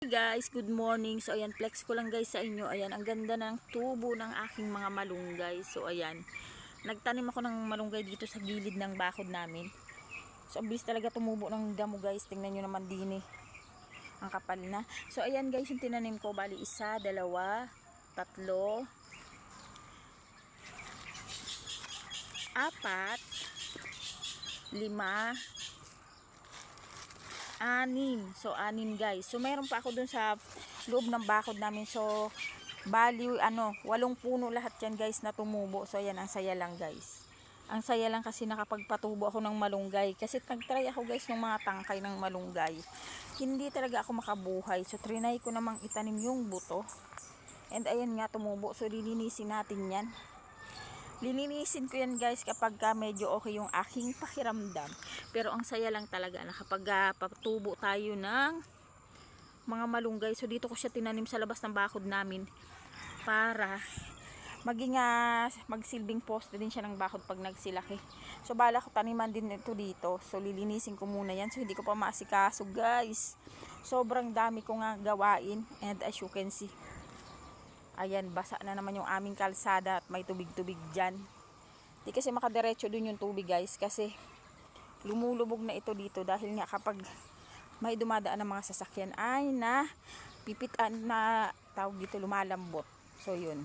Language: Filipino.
Guys, good morning. So ayan, flex ko lang guys sa inyo. Ayan, ang ganda ng tubo ng aking mga malunggay. So ayan, nagtanim ako ng malunggay dito sa gilid ng bakod namin. So ang bilis talaga tumubo ng damo guys. Tingnan nyo naman din eh. Ang kapal na. So ayan guys, yung tinanim ko, bali isa, dalawa, tatlo, apat, lima, anim. So anim guys. So mayroon pa ako dun sa loob ng bakod namin. So bali 8 puno lahat yan guys na tumubo. So ayan, ang saya lang guys. Ang saya lang kasi nakapagpatubo ako ng malunggay. Kasi nagtry ako guys ng mga tangkay ng malunggay. Hindi talaga ako makabuhay. So trinay ko namang itanim yung buto. And ayan nga tumubo. So lilinisin natin yan. Lilinisin ko yan guys kapag medyo okay yung aking pakiramdam. Pero ang saya lang talaga na kapag patubo tayo ng mga malunggay. So dito ko siya tinanim sa labas ng bakod namin para maging magsilbing poste din siya ng bakod pag nagsilaki. So bala ko taniman din ito dito. So lilinisin ko muna yan. So hindi ko pa maasikaso guys. Sobrang dami ko nga gawain. And as you can see, ayan, basa na naman yung aming kalsada at may tubig-tubig dyan. Di kasi makadiretso dun yung tubig guys kasi lumulubog na ito dito dahil nga kapag may dumadaan ng mga sasakyan ay na pipitan na tawag dito lumalambot. So yun.